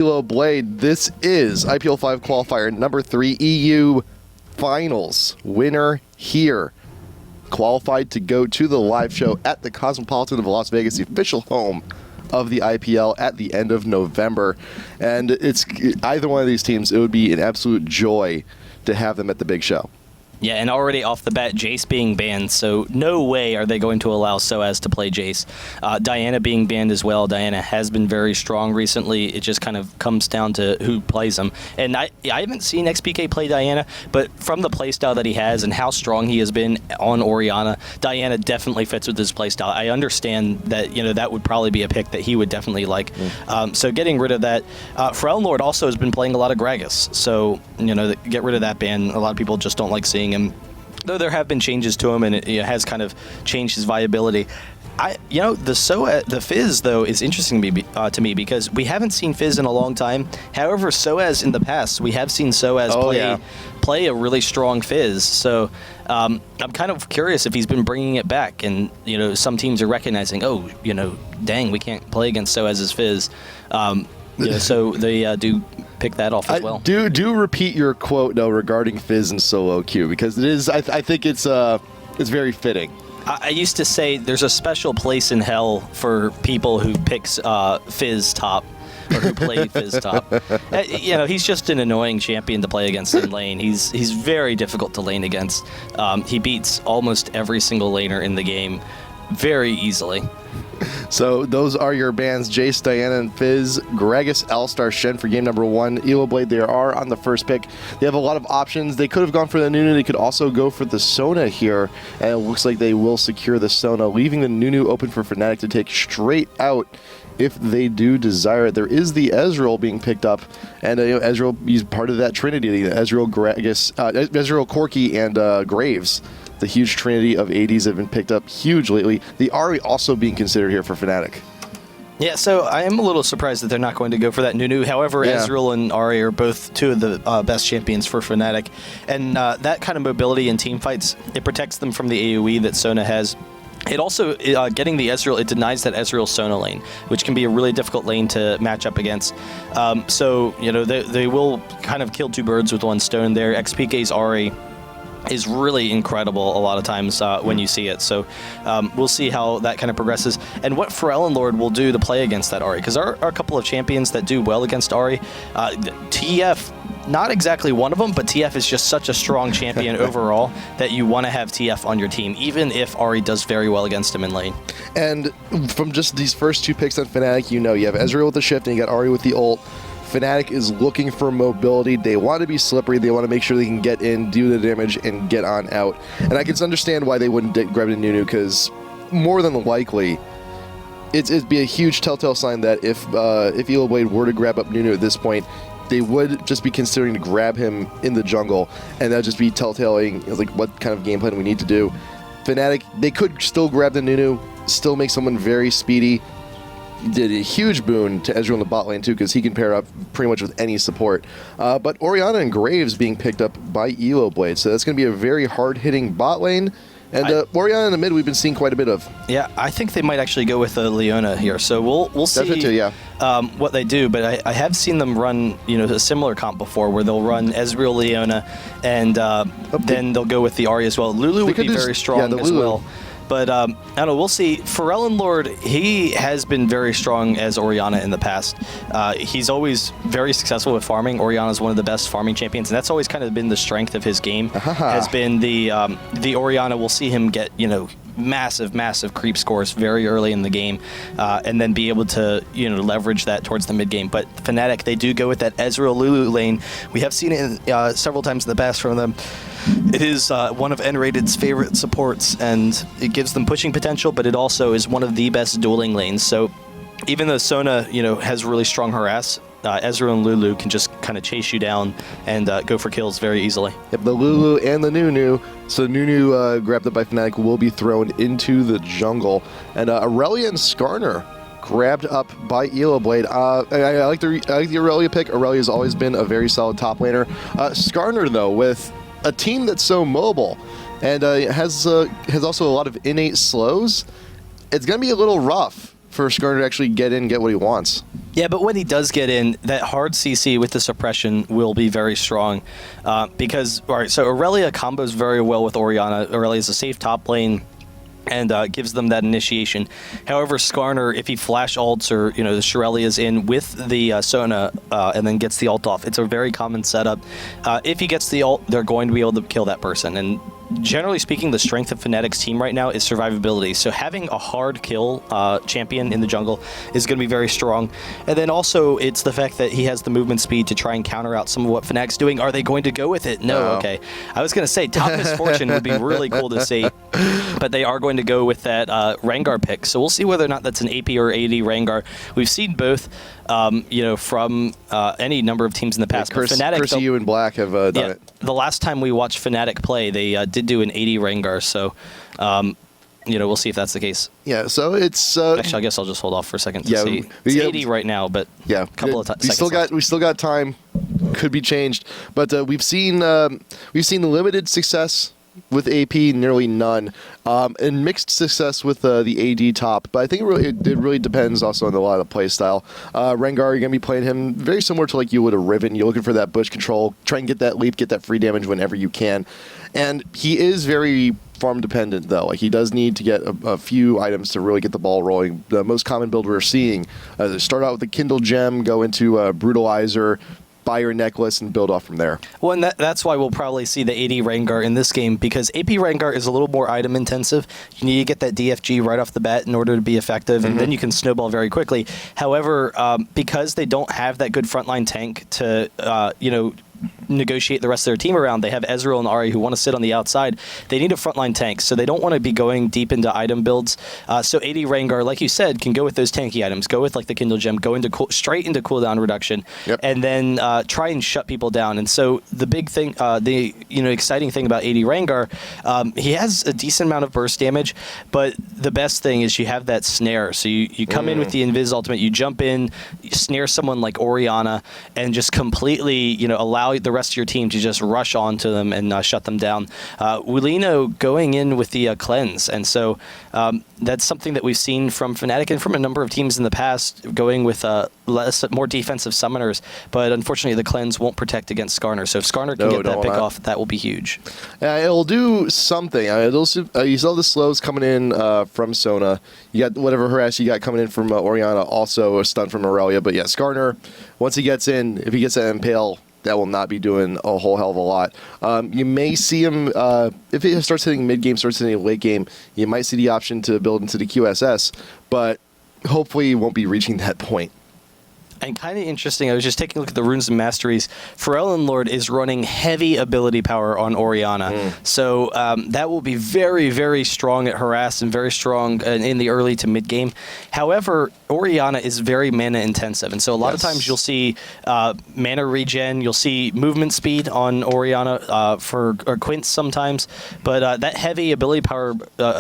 ELOBlade, this is IPL 5 qualifier number 3 EU finals. Winner here. Qualified to go to the live show at the Cosmopolitan of Las Vegas, the official home of the IPL at the end of November. And it's either one of these teams, it would be an absolute joy to have them at the big show. Yeah, and already off the bat, Jace being banned, so no way are they going to allow Soaz to play Jace. Diana being banned as well. Diana has been very strong recently. It just kind of comes down to who plays them. And I haven't seen XPK play Diana, but from the playstyle that he has and how strong he has been on Orianna, Diana definitely fits with his playstyle. I understand that, you know, that would probably be a pick that he would definitely like. So getting rid of that. Frellenlord also has been playing a lot of Gragas, so, you know, get rid of that ban. A lot of people just don't like seeing him, though there have been changes to him, and it has kind of changed his viability. The Fizz though is interesting to me because we haven't seen Fizz in a long time. However, Soaz in the past, we have seen Soaz play a really strong Fizz. So I'm kind of curious if he's been bringing it back, and you know, some teams are recognizing, oh, you know, dang, we can't play against Soaz's Fizz. So they do pick that off as well. Do repeat your quote though regarding Fizz and solo queue, because it is. I think it's very fitting. I used to say there's a special place in hell for people who picks Fizz top, or who play Fizz top. You know, he's just an annoying champion to play against in lane. He's very difficult to lane against. He beats almost every single laner in the game very easily. So those are your bans: Jace, Diana, and Fizz. Gragas, Alistar, Shen for game number 1. ELOBlade, they are on the first pick. They have a lot of options. They could have gone for the Nunu. They could also go for the Sona here. And it looks like they will secure the Sona, leaving the Nunu open for Fnatic to take straight out if they do desire it. There is the Ezreal being picked up. And Ezreal, he's part of that trinity. Ezreal, Gragas, Ezreal, Corki, and Graves. The huge trinity of 80s have been picked up huge lately. The Ahri also being considered here for Fnatic. Yeah, so I am a little surprised that they're not going to go for that Nunu. However, Ezreal and Ahri are both two of the best champions for Fnatic. And that kind of mobility in team fights, it protects them from the AoE that Sona has. It also, getting the Ezreal, it denies that Ezreal Sona lane, which can be a really difficult lane to match up against. So, you know, they will kind of kill two birds with one stone there. XPK's Ahri is really incredible a lot of times when you see it. So we'll see how that kind of progresses and what Frellenlord will do to play against that Ahri, because there are a couple of champions that do well against Ahri. TF, not exactly one of them, but TF is just such a strong champion overall that you want to have TF on your team, even if Ahri does very well against him in lane. And from just these first two picks on Fnatic, you know, you have Ezreal with the shift and you got Ahri with the ult. Fnatic is looking for mobility. They want to be slippery. They want to make sure they can get in, do the damage, and get on out. And I can understand why they wouldn't grab the Nunu, because more than likely, it'd be a huge telltale sign that if ELOBlade were to grab up Nunu at this point, they would just be considering to grab him in the jungle, and that'd just be telltaling, like, what kind of game plan we need to do. Fnatic, they could still grab the Nunu, still make someone very speedy. Did a huge boon to Ezreal in the bot lane too, because he can pair up pretty much with any support. But Orianna and Graves being picked up by ELOBlade, so that's going to be a very hard-hitting bot lane. And Orianna in the mid, we've been seeing quite a bit of. Yeah, I think they might actually go with Leona here, so we'll see too, what they do. But I have seen them run, you know, a similar comp before, where they'll run Ezreal, Leona, and then they'll go with the Ahri as well. Lulu would be very strong as well. But I don't know, we'll see. Frellenlord, he has been very strong as Orianna in the past. He's always very successful with farming. Orianna's one of the best farming champions, and that's always kind of been the strength of his game, has been the Orianna. We'll see him get, you know, massive creep scores very early in the game, and then be able to, you know, leverage that towards the mid game. But Fnatic, they do go with that Ezreal Lulu lane. We have seen it several times in the past from them. It is one of N-Rated's favorite supports, and it gives them pushing potential, but it also is one of the best dueling lanes. So even though Sona, you know, has really strong harass, Ezreal and Lulu can just kind of chase you down and go for kills very easily. Yep, the Lulu and the Nunu. So Nunu, grabbed up by Fnatic, will be thrown into the jungle. And Aurelia and Skarner grabbed up by ELOBlade. I like the Aurelia pick. Aurelia's always been a very solid top laner. Skarner, though, with a team that's so mobile and has also a lot of innate slows, it's going to be a little rough for Skarner to actually get in, get what he wants. Yeah, but when he does get in, that hard CC with the suppression will be very strong. Because, all right, so Aurelia combos very well with Orianna. Aurelia's a safe top lane and gives them that initiation. However, Skarner, if he flash ults or, the Shirelia's in with the Sona and then gets the ult off, it's a very common setup. If he gets the ult, they're going to be able to kill that person. And generally speaking, the strength of Fnatic's team right now is survivability. So having a hard kill champion in the jungle is going to be very strong. And then also, it's the fact that he has the movement speed to try and counter out some of what Fnatic's doing. Are they going to go with it? No. Okay. I was going to say, Top Misfortune would be really cool to see. But they are going to go with that Rengar pick. So we'll see whether or not that's an AP or AD Rengar. We've seen both, from any number of teams in the past. Yeah, Chris, you and Black have done it. The last time we watched Fnatic play, they did do an AD Rengar. So, we'll see if that's the case. Yeah, so it's... Actually, I guess I'll just hold off for a second to see. It's 80 right now, but a couple of seconds. We still got time. Could be changed. But we've seen limited success with AP, nearly none, and mixed success with the AD top. But I think it really depends also on a lot of play style. Rengar, you're going to be playing him very similar to like you would a Riven. You're looking for that bush control, try and get that leap, get that free damage whenever you can. And he is very farm dependent though. Like he does need to get a few items to really get the ball rolling. The most common build we're seeing, start out with the Kindle Gem, go into Brutalizer, buy your necklace and build off from there. Well, and that's why we'll probably see the AD Rengar in this game, because AP Rengar is a little more item intensive. You need to get that DFG right off the bat in order to be effective, and then you can snowball very quickly. However, because they don't have that good frontline tank to, negotiate the rest of their team around. They have Ezreal and Ahri who want to sit on the outside. They need a frontline tank, so they don't want to be going deep into item builds. So AD Rengar, like you said, can go with those tanky items, go with like the Kindle Gem, go into straight into cooldown reduction, and then try and shut people down. And so the big thing, exciting thing about AD Rengar, he has a decent amount of burst damage, but the best thing is you have that snare. So you come in with the Invis ultimate, you jump in, you snare someone like Orianna, and just completely, allow the rest of your team to just rush onto them and shut them down. Wulino going in with the cleanse, and so that's something that we've seen from Fnatic and from a number of teams in the past, going with more defensive summoners, but unfortunately the cleanse won't protect against Skarner. So if Skarner can get that pick off, that will be huge. It'll do something. You saw the slows coming in from Sona. You got whatever harass you got coming in from Orianna, also a stun from Aurelia. But yeah, Skarner, once he gets in, if he gets that impale, that will not be doing a whole hell of a lot. You may see him, if he starts hitting mid-game, starts hitting late game, you might see the option to build into the QSS, but hopefully he won't be reaching that point. And kind of interesting, I was just taking a look at the runes and masteries. Forellenlord is running heavy ability power on Orianna. So that will be very, very strong at harass and very strong in the early to mid game. However, Orianna is very mana intensive. And so a lot of times you'll see mana regen, you'll see movement speed on Orianna for Quince sometimes. But that heavy ability power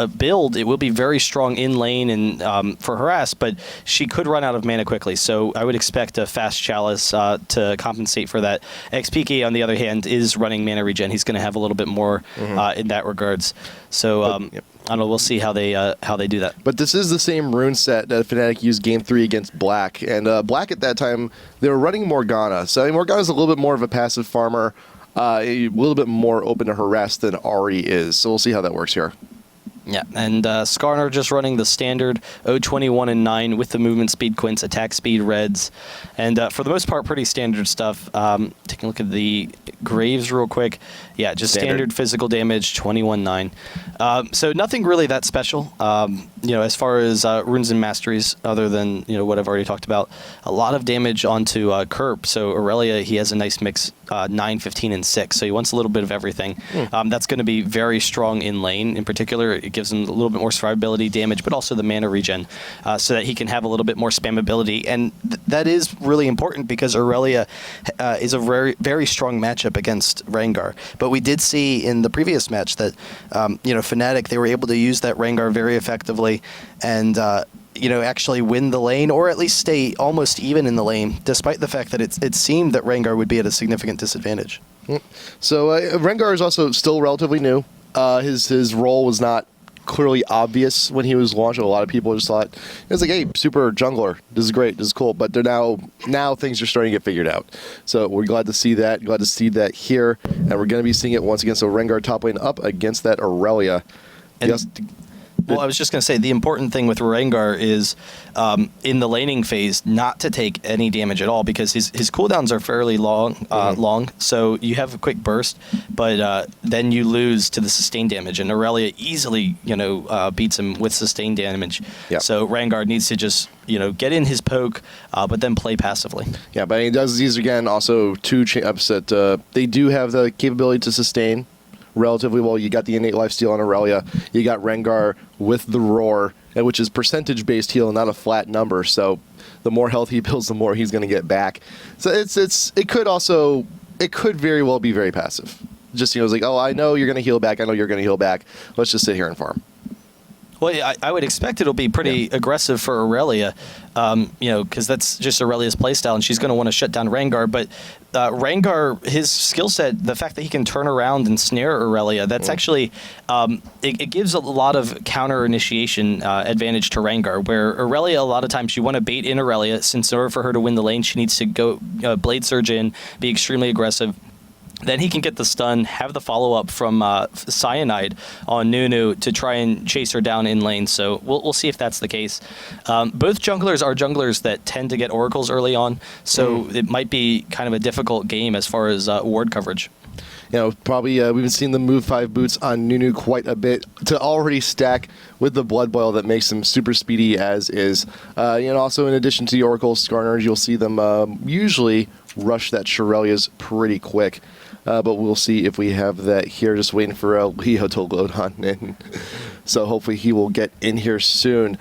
build, it will be very strong in lane and for harass, but she could run out of mana quickly. So I would expect a fast chalice to compensate for that. XPK, on the other hand, is running mana regen. He's going to have a little bit more in that regards. So I don't know. We'll see how they do that. But this is the same rune set that Fnatic used Game 3 against Black, and Black at that time they were running Morgana. So Morgana's a little bit more of a passive farmer, a little bit more open to harass than Ahri is. So we'll see how that works here. Yeah, and Skarner just running the standard 021 and 9 with the movement speed Quince, attack speed Reds, and for the most part, pretty standard stuff. Taking a look at the Graves real quick. Yeah, just standard physical damage, 21-9. So nothing really that special, as far as runes and masteries, other than, what I've already talked about. A lot of damage onto Kerp. So Aurelia, he has a nice mix, 9, 15, and 6. So he wants a little bit of everything. That's going to be very strong in lane. In particular, it gives him a little bit more survivability, damage, but also the mana regen, so that he can have a little bit more spammability. And that is really important because Aurelia is a very, very strong matchup against Rengar. But we did see in the previous match that, Fnatic, they were able to use that Rengar very effectively and, actually win the lane, or at least stay almost even in the lane, despite the fact that it seemed that Rengar would be at a significant disadvantage. So Rengar is also still relatively new. His role was not clearly obvious when he was launched. A lot of people just thought, it was like, hey, super jungler, this is great, this is cool. But they're now things are starting to get figured out. So we're glad to see that. Glad to see that here. And we're going to be seeing it once again. So Rengar top lane up against that Aurelia. And well, I was just going to say, the important thing with Rengar is in the laning phase not to take any damage at all, because his cooldowns are fairly long, so you have a quick burst, but then you lose to the sustained damage, and Aurelia easily beats him with sustained damage. Yep. So Rengar needs to just get in his poke, but then play passively. Yeah, but he does these again. Also, two champs that they do have the capability to sustain relatively well. You got the innate lifesteal on Aurelia. You got Rengar with the roar, which is percentage-based heal, not a flat number. So the more health he builds, the more he's going to get back. So it could very well be very passive. Just it's like, oh, I know you're going to heal back. I know you're going to heal back. Let's just sit here and farm. Well, I would expect it'll be pretty aggressive for Aurelia, because that's just Aurelia's playstyle, and she's going to want to shut down Rengar. But Rengar, his skill set, the fact that he can turn around and snare Aurelia, that's actually, it gives a lot of counter initiation advantage to Rengar, where Aurelia, a lot of times you want to bait in Aurelia, since in order for her to win the lane, she needs to go Blade Surge in, be extremely aggressive. Then he can get the stun, have the follow-up from Cyanide on Nunu to try and chase her down in lane. So we'll see if that's the case. Both junglers are junglers that tend to get oracles early on, so it might be kind of a difficult game as far as ward coverage. Probably we've been seeing them move 5 boots on Nunu quite a bit to already stack with the Blood Boil that makes them super speedy as is. Also in addition to the Oracle Skarners, you'll see them usually rush that Shirelias pretty quick. But we'll see if we have that here. Just waiting for Leo to load on in. So hopefully he will get in here soon.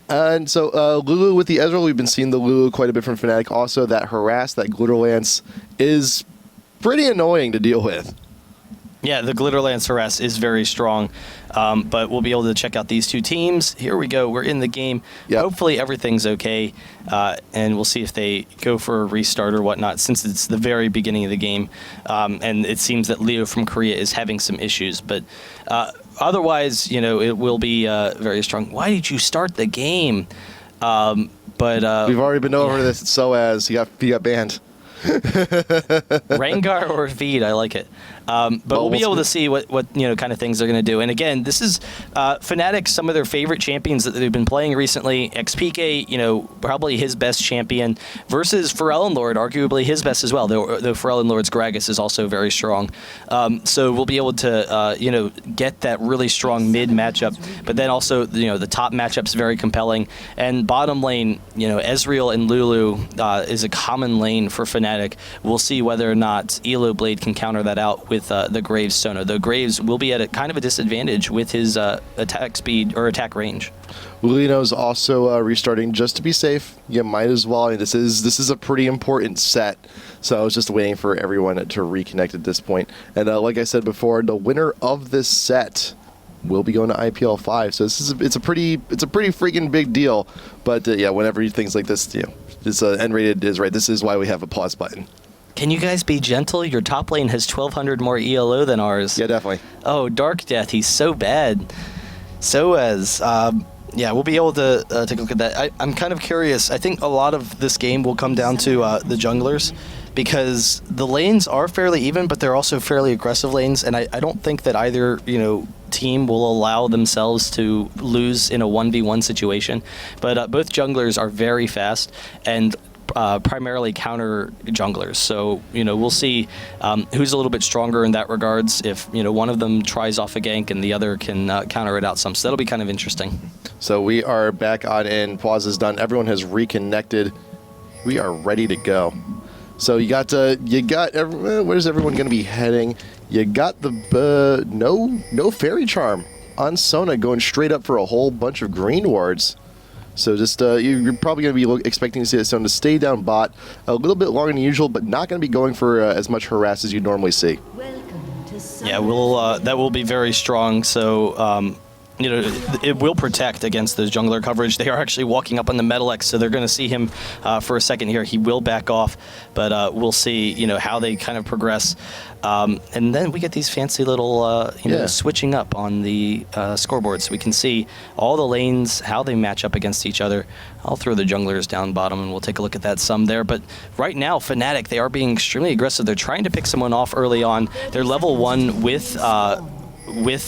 And so Lulu with the Ezreal, we've been seeing the Lulu quite a bit from Fnatic. Also that Harass, that Glitter Lance is pretty annoying to deal with. Yeah, the Glitter Lance Harass is very strong, but we'll be able to check out these two teams. Here we go. We're in the game. Yep. Hopefully everything's okay, and we'll see if they go for a restart or whatnot, since it's the very beginning of the game, and it seems that Leo from Korea is having some issues. But otherwise, it will be very strong. Why did you start the game? But we've already been over this. So as he got banned. Rengar or Feed, I like it. But we'll be able to see what kind of things they're going to do. And again, this is Fnatic, some of their favorite champions that they've been playing recently. XPK, probably his best champion, versus Lord, arguably his best as well, though Lord's Gragas is also very strong. So we'll be able to get that really strong mid matchup, but then also the top matchup's very compelling. And bottom lane, Ezreal and Lulu is a common lane for Fnatic. We'll see whether or not ELOBlade can counter that out with the Graves Sona. The Graves will be at a kind of a disadvantage with his attack speed or attack range. Lino's also restarting just to be safe. You might as well. This is a pretty important set, so I was just waiting for everyone to reconnect at this point. And like I said before, the winner of this set will be going to IPL 5. So it's a pretty freaking big deal. But whenever things like this, this N-rated is right. This is why we have a pause button. Can you guys be gentle? Your top lane has 1,200 more ELO than ours. Yeah, definitely. Oh, Dark Death, he's so bad. So we'll be able to take a look at that. I'm kind of curious. I think a lot of this game will come down to the junglers, because the lanes are fairly even, but they're also fairly aggressive lanes, and I don't think that either team will allow themselves to lose in a 1v1 situation. But both junglers are very fast and primarily counter junglers, so we'll see who's a little bit stronger in that regards. If one of them tries off a gank and the other can counter it out some, so that'll be kind of interesting. So we are back on in. Pause is done. Everyone has reconnected. We are ready to go. So where's everyone going to be heading? You got the no fairy charm on Sona going straight up for a whole bunch of green wards. So just you're probably going to be expecting to see that Sona stay down bot a little bit longer than usual, but not going to be going for as much harass as you normally see. Yeah, that will be very strong. So you know, it will protect against those jungler coverage. They are actually walking up on the Metalex, so they're going to see him for a second here. He will back off, but we'll see, you know, how they kind of progress. And then we get these fancy little, you know, switching up on the scoreboard, so we can see all the lanes, how they match up against each other. I'll throw the junglers down bottom, and we'll take a look at that some there. But right now, Fnatic, they are being extremely aggressive. They're trying to pick someone off early on. They're level 1 with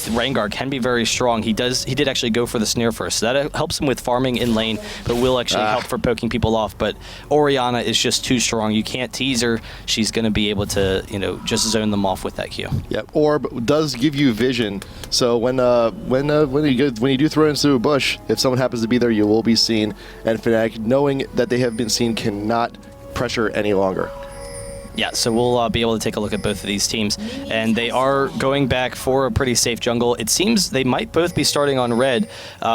Rengar can be very strong. He did actually go for the snare first, so that helps him with farming in lane, but will actually help for poking people off. But Orianna is just too strong. You can't tease her. She's going to be able to, you know, just zone them off with that Q. Yep. Orb does give you vision, so when you do throw into a bush, if someone happens to be there, you will be seen. And Fnatic, knowing that they have been seen, cannot pressure any longer. Yeah, so we'll be able to take a look at both of these teams, and they are going back for a pretty safe jungle. It seems they might both be starting on red,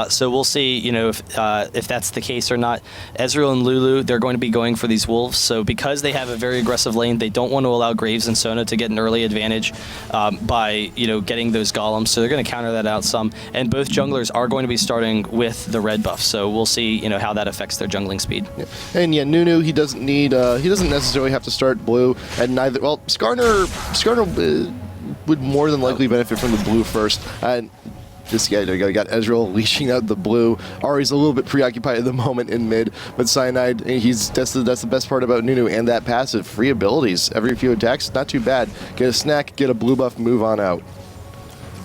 so we'll see, you know, if that's the case or not. Ezreal and Lulu, they're going to be going for these wolves, so because they have a very aggressive lane, they don't want to allow Graves and Sona to get an early advantage by, you know, getting those golems, so they're going to counter that out some. And both junglers are going to be starting with the red buff, so we'll see, you know, how that affects their jungling speed. Yeah. And yeah, Nunu, he doesn't necessarily have to start blue. And neither, well, Skarner would more than likely benefit from the blue first. And this guy, there you got Ezreal leashing out the blue. Ari's a little bit preoccupied at the moment in mid, but Cyanide, that's the best part about Nunu, and that passive, free abilities. Every few attacks, not too bad. Get a snack, get a blue buff, move on out.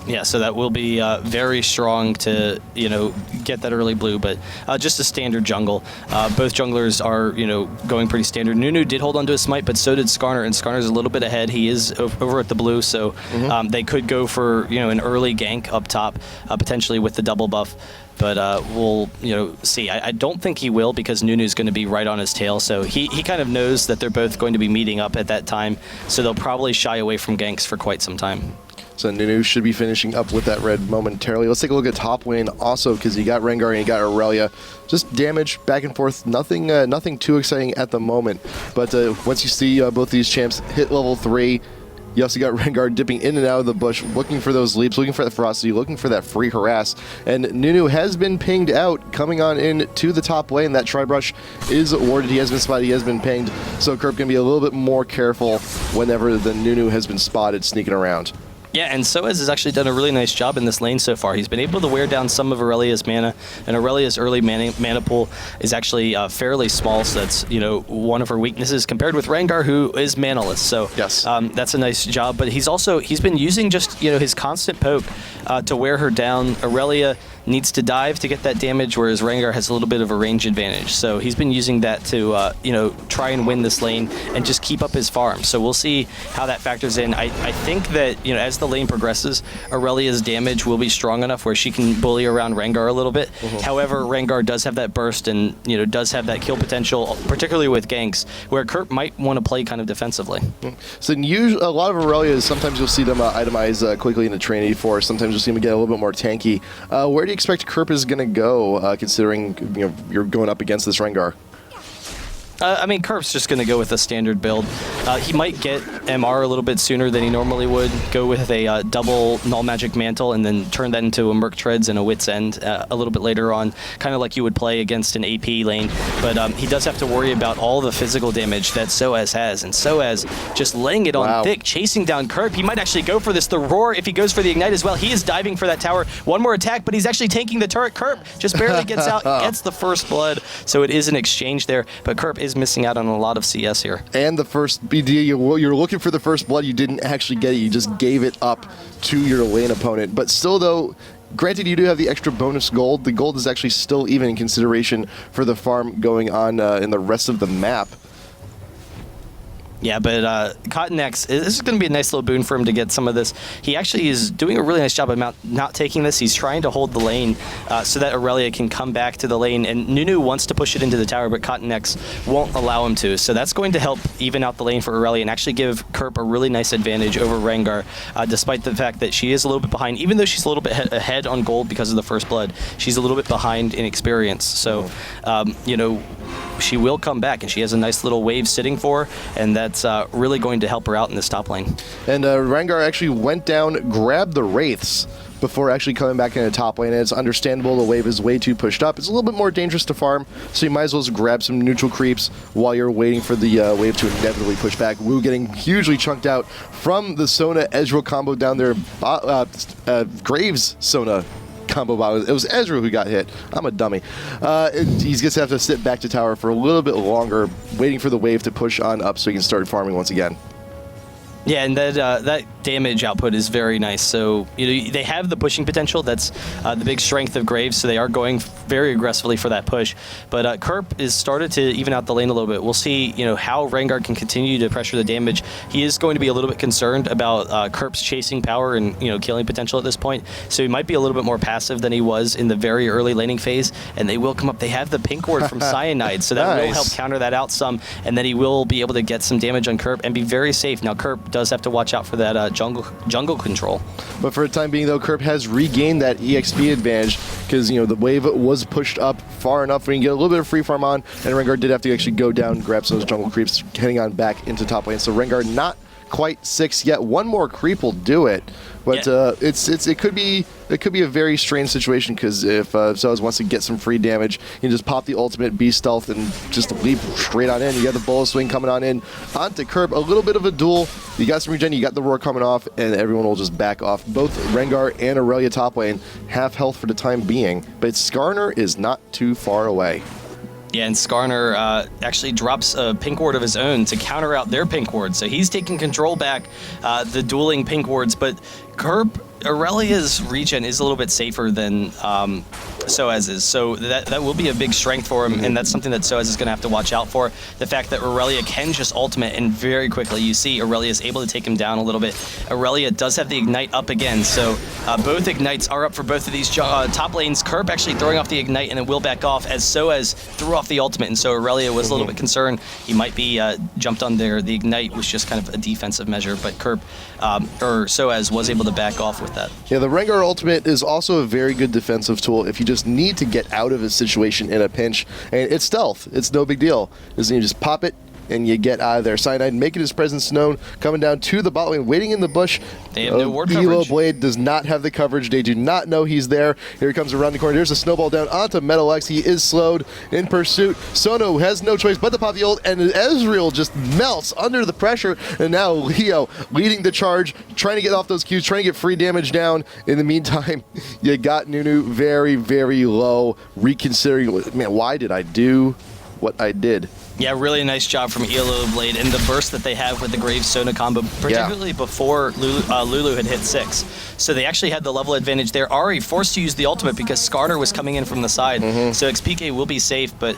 Yeah, so that will be very strong to, you know, get that early blue, but just a standard jungle. Both junglers are, you know, going pretty standard. Nunu did hold on to a smite, but so did Skarner, and Skarner's a little bit ahead. He is over at the blue, so they could go for, you know, an early gank up top, potentially with the double buff. But we'll, you know, see. I don't think he will, because Nunu's going to be right on his tail, so he kind of knows that they're both going to be meeting up at that time, so they'll probably shy away from ganks for quite some time. So Nunu should be finishing up with that red momentarily. Let's take a look at top lane also, because you got Rengar and you got Aurelia. Just damage back and forth. Nothing too exciting at the moment. But once you see both these champs hit level 3, you also got Rengar dipping in and out of the bush, looking for those leaps, looking for that ferocity, looking for that free harass. And Nunu has been pinged out, coming on in to the top lane. That Tri-Brush is awarded. He has been spotted, he has been pinged. So Kerp can be a little bit more careful whenever the Nunu has been spotted sneaking around. Yeah, and Soaz has actually done a really nice job in this lane so far. He's been able to wear down some of Aurelia's mana, and Aurelia's early mana pool is actually fairly small, so that's, you know, one of her weaknesses compared with Rengar, who is manaless. So yes, that's a nice job. But he's been using just, you know, his constant poke to wear her down. Aurelia needs to dive to get that damage, whereas Rengar has a little bit of a range advantage. So he's been using that to, you know, try and win this lane and just keep up his farm. So we'll see how that factors in. I think that, you know, as the lane progresses, Aurelia's damage will be strong enough where she can bully around Rengar a little bit. However, Rengar does have that burst and, you know, does have that kill potential, particularly with ganks, where Kerp might want to play kind of defensively. So usually, a lot of Aurelias, sometimes you'll see them itemize quickly into Trinity Force. Sometimes you'll see them get a little bit more tanky. Where do you expect Kerp is going to go, considering, you know, you're going up against this Rengar? I mean, Kerp's just going to go with a standard build. He might get MR a little bit sooner than he normally would, go with a double Null Magic Mantle, and then turn that into a Merc Treads and a Wit's End a little bit later on, kind of like you would play against an AP lane. But he does have to worry about all the physical damage that Soaz has, and Soaz just laying it on thick, chasing down Kerp. He might actually go for this. The Roar, if he goes for the Ignite as well, he is diving for that tower. One more attack, but he's actually tanking the turret. Kerp just barely gets out, gets the first blood. So it is an exchange there, but Kerp is missing out on a lot of CS here. And the first BD, you're looking for the first blood, you didn't actually get it, you just gave it up to your lane opponent. But still though, granted you do have the extra bonus gold, the gold is actually still even in consideration for the farm going on in the rest of the map. Yeah, but Cotton X, this is going to be a nice little boon for him to get some of this. He actually is doing a really nice job of not taking this. He's trying to hold the lane so that Aurelia can come back to the lane. And Nunu wants to push it into the tower, but Cotton X won't allow him to. So that's going to help even out the lane for Aurelia and actually give Kerp a really nice advantage over Rengar, despite the fact that she is a little bit behind. Even though she's a little bit ahead on gold because of the first blood, she's a little bit behind in experience. So, you know, she will come back, and she has a nice little wave sitting for her, and that's really going to help her out in this top lane. And Rengar actually went down, grabbed the Wraiths, before actually coming back into top lane. And it's understandable the wave is way too pushed up. It's a little bit more dangerous to farm, so you might as well just grab some neutral creeps while you're waiting for the wave to inevitably push back. Wu getting hugely chunked out from the Sona Ezreal combo down there. Graves Sona combo bot. It was Ezreal who got hit. I'm a dummy. He's going to have to sit back to tower for a little bit longer, waiting for the wave to push on up so he can start farming once again. Yeah, and that damage output is very nice. So they have the pushing potential. That's the big strength of Graves. So they are going very aggressively for that push. But Kerp is started to even out the lane a little bit. We'll see, how Rengar can continue to pressure the damage. He is going to be a little bit concerned about Kerp's chasing power and killing potential at this point. So he might be a little bit more passive than he was in the very early laning phase. And they will come up. They have the pink ward from Cyanide, so that nice. will help counter that out some. And then he will be able to get some damage on Kerp and be very safe. Now Kerp does have to watch out for that jungle control. But for the time being, though, Kerp has regained that EXP advantage because, the wave was pushed up far enough for you to get a little bit of free farm on, and Rengar did have to actually go down and grab some of those jungle creeps, heading on back into top lane. So Rengar not quite 6 yet. One more creep will do it. But yeah. It could be a very strange situation because if Zoaz wants to get some free damage, you can just pop the ultimate, be stealth, and just leap straight on in. You got the bullet swing coming on in onto Kerp. A little bit of a duel. You got some regen, you got the roar coming off, and everyone will just back off. Both Rengar and Aurelia top lane have health for the time being, but Skarner is not too far away. Yeah, and Skarner actually drops a pink ward of his own to counter out their pink ward. So he's taking control back, the dueling pink wards. But Aurelia's regen is a little bit safer than Soaz's. So that will be a big strength for him, and that's something that Soaz is going to have to watch out for. The fact that Aurelia can just ultimate, and very quickly you see Aurelia is able to take him down a little bit. Aurelia does have the Ignite up again, so both Ignites are up for both of these top lanes. Kerp actually throwing off the Ignite, and it will back off as Soaz threw off the ultimate, and so Aurelia was a little bit concerned. He might be jumped on there. The Ignite was just kind of a defensive measure, but Soaz was able to back off with that. Yeah, the Rengar ultimate is also a very good defensive tool if you just need to get out of a situation in a pinch. And it's stealth. It's no big deal. You just pop it and you get out of there. Cyanide making his presence known, coming down to the bot lane, waiting in the bush. They have no ward coverage. ELOBlade does not have the coverage. They do not know he's there. Here he comes around the corner. There's a snowball down onto Metalex. He is slowed in pursuit. Sono has no choice but to pop the ult, and Ezreal just melts under the pressure. And now Leo leading the charge, trying to get off those Qs, trying to get free damage down. In the meantime, you got Nunu very, very low, reconsidering, man, why did I do what I did? Yeah, really nice job from ELOBlade and the burst that they have with the Graves Sona combo, particularly before Lulu had hit 6. So they actually had the level advantage there. Ari forced to use the ultimate because Skarner was coming in from the side. So XPK will be safe, but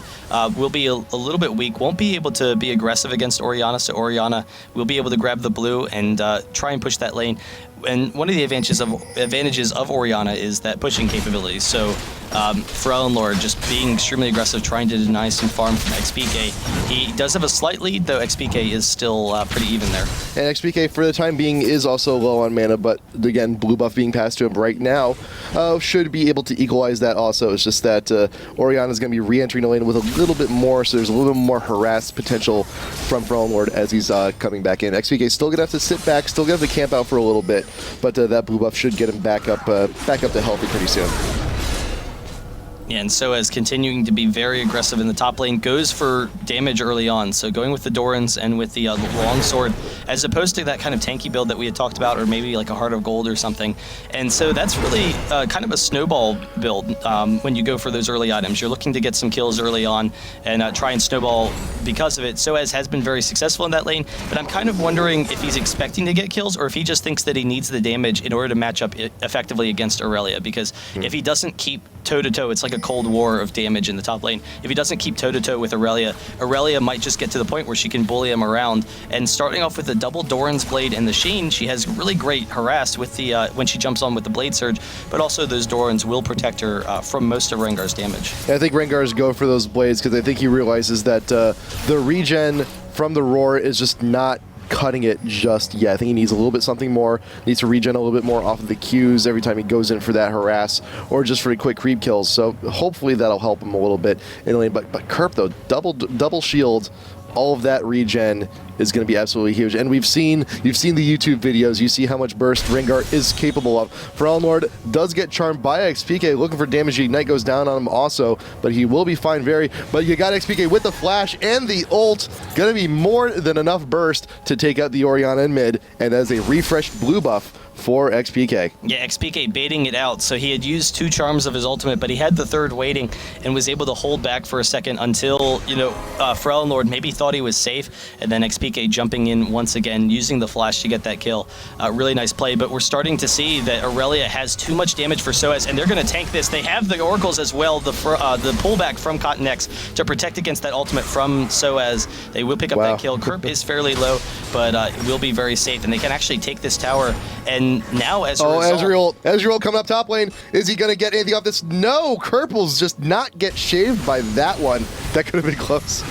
will be a little bit weak. Won't be able to be aggressive against Orianna, so Orianna will be able to grab the blue and try and push that lane. And one of the advantages of Orianna is that pushing capability. So Lord just being extremely aggressive, trying to deny some farm from XPK. He does have a slight lead, though XPK is still pretty even there. And XPK, for the time being, is also low on mana, but again, blue buff being passed to him right now should be able to equalize that also. It's just that Orianna is going to be re-entering the lane with a little bit more, so there's a little bit more harassed potential from Lord as he's coming back in. XPK still going to have to sit back, still going to have to camp out for a little bit, but that blue buff should get him back up to healthy pretty soon. Yeah, and Soaz continuing to be very aggressive in the top lane, goes for damage early on, so going with the Dorans and with the long sword, as opposed to that kind of tanky build that we had talked about, or maybe like a Heart of Gold or something. And so that's really kind of a snowball build when you go for those early items. You're looking to get some kills early on and try and snowball because of it. Soaz has been very successful in that lane, but I'm kind of wondering if he's expecting to get kills or if he just thinks that he needs the damage in order to match up effectively against Aurelia, because if he doesn't keep toe-to-toe, it's like a cold war of damage in the top lane. If he doesn't keep toe-to-toe with Aurelia, Aurelia might just get to the point where she can bully him around. And starting off with the double Doran's Blade and the Sheen, she has really great harass with the when she jumps on with the Blade Surge, but also those Dorans will protect her from most of Rengar's damage. Yeah, I think Rengar's go for those blades because I think he realizes that the regen from the Roar is just not cutting it just yet. I think he needs a little bit something more, needs to regen a little bit more off of the Qs every time he goes in for that harass or just for quick creep kills. So hopefully that'll help him a little bit in the lane. But Kerp though, double shield, all of that regen, is going to be absolutely huge. And you've seen the YouTube videos. You see how much burst Rengar is capable of. Lord does get charmed by XPK, looking for damage. Ignite goes down on him also, but he will be fine. But you got XPK with the flash and the ult. Going to be more than enough burst to take out the Orianna in mid, and as a refreshed blue buff for XPK. Yeah, XPK baiting it out. So he had used 2 charms of his ultimate, but he had the 3rd waiting and was able to hold back for a second until, Lord maybe thought he was safe, and then XPK jumping in once again, using the flash to get that kill. Really nice play, but we're starting to see that Aurelia has too much damage for Soaz, and they're going to tank this. They have the Oracles as well, the pullback from CottonX to protect against that ultimate from Soaz. They will pick up that kill. Kerp is fairly low, but will be very safe, and they can actually take this tower. And now as a result, Ezreal coming up top lane. Is he going to get anything off this? No, Kerples just not get shaved by that one. That could have been close.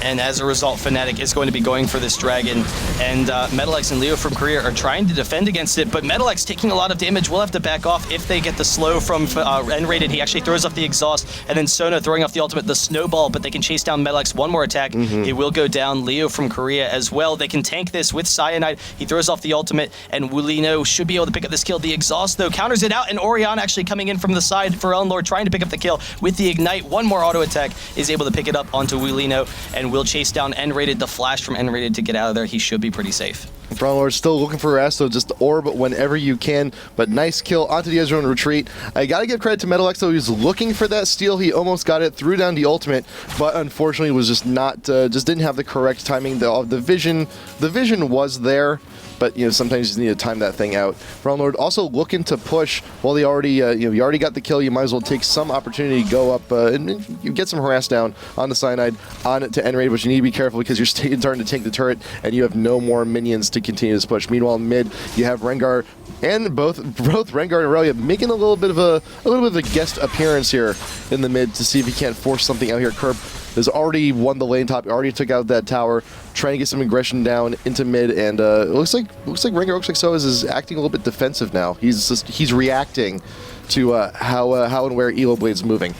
And as a result, Fnatic is going to be going for this dragon. And MetalX and Leo from Korea are trying to defend against it, but MetalX taking a lot of damage will have to back off if they get the slow from N-Rated. He actually throws off the exhaust, and then Sona throwing off the ultimate, the snowball, but they can chase down MetalX. One more attack. He will go down. Leo from Korea as well. They can tank this with Cyanide. He throws off the ultimate, and Wulino should be able to pick up this kill. The exhaust, though, counters it out, and Orianna actually coming in from the side for Lord trying to pick up the kill with the Ignite. One more auto attack is able to pick it up onto Wulino, and will chase down N-Rated. The flash from N-Rated to get out of there. He should be pretty safe. Lord still looking for rest, so just orb whenever you can. But nice kill onto the Ezreal in retreat. I gotta give credit to MetalX though. He was looking for that steal. He almost got it, threw down the ultimate, but unfortunately was just not, just didn't have the correct timing. The vision was there, but sometimes you just need to time that thing out. Lord also looking to push while they already, you already got the kill. You might as well take some opportunity to go up and you get some harass down on the Cyanide, on it to N-Raid, but you need to be careful because you're starting to tank the turret and you have no more minions to continue this push. Meanwhile, in mid, you have Rengar and both Rengar and Aurelia making a little bit of a guest appearance here in the mid to see if he can't force something out here. Kerp has already won the lane top, already took out that tower, trying to get some aggression down into mid, and it looks like Soaz is acting a little bit defensive now. He's reacting to how and where ELOBlade's moving.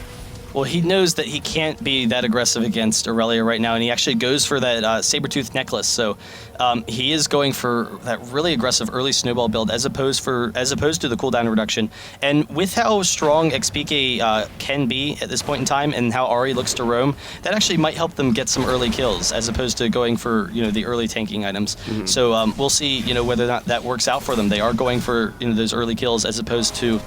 Well, he knows that he can't be that aggressive against Aurelia right now, and he actually goes for that Sabertooth necklace. So he is going for that really aggressive early snowball build as opposed to the cooldown reduction. And with how strong XPK can be at this point in time, and how Ahri looks to roam, that actually might help them get some early kills as opposed to going for the early tanking items. So we'll see whether or not that works out for them. They are going for those early kills as opposed to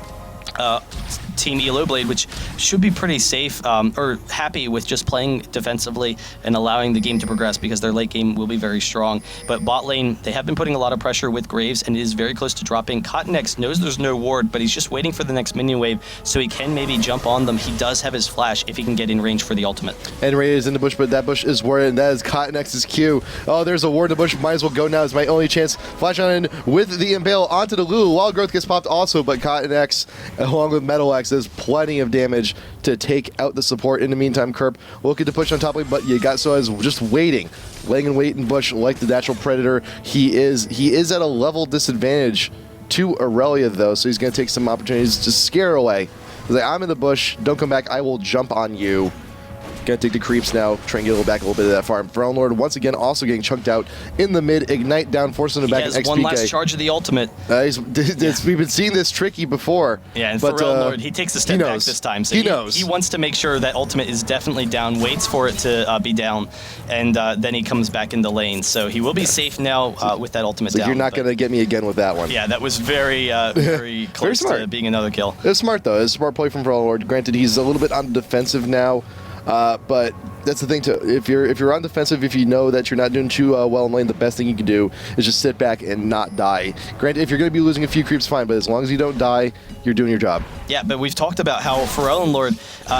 Team ELOBlade, which should be pretty safe or happy with just playing defensively and allowing the game to progress because their late game will be very strong. But bot lane, they have been putting a lot of pressure with Graves and it is very close to dropping. CottonX knows there's no ward, but he's just waiting for the next minion wave so he can maybe jump on them. He does have his flash if he can get in range for the ultimate. And Ray is in the bush, but that bush is warded, and that is CottonX's Q. Oh, there's a ward in the bush. Might as well go now. It's my only chance. Flash on in with the Impale onto the Lulu. Wild Growth gets popped also, but CottonX, along with MetalX, does plenty of damage to take out the support. In the meantime, Kerp looking to push on top lane, but you got Soaz just waiting, laying in wait in bush like the natural predator. He is at a level disadvantage to Aurelia though, so he's going to take some opportunities to scare away. He's like, I'm in the bush, don't come back, I will jump on you. Gonna take the creeps now, try and get back a little bit of that farm. Lord once again also getting chunked out in the mid. Ignite down, forcing him back in XPK. He has one last charge of the ultimate. We've been seeing this tricky before. Yeah, and Lord, he takes a step back this time. So he knows. He wants to make sure that ultimate is definitely down, waits for it to be down, and then he comes back in the lane. So he will be safe now with that ultimate down. You're not going to get me again with that one. Yeah, that was very, very close to being another kill. It was smart though. It was a smart play from Lord. Granted, he's a little bit on the defensive now. But that's the thing too. If you're on defensive, if you know that you're not doing too well in lane, the best thing you can do is just sit back and not die. Granted, if you're going to be losing a few creeps, fine. But as long as you don't die, you're doing your job. Yeah, but we've talked about how Lord,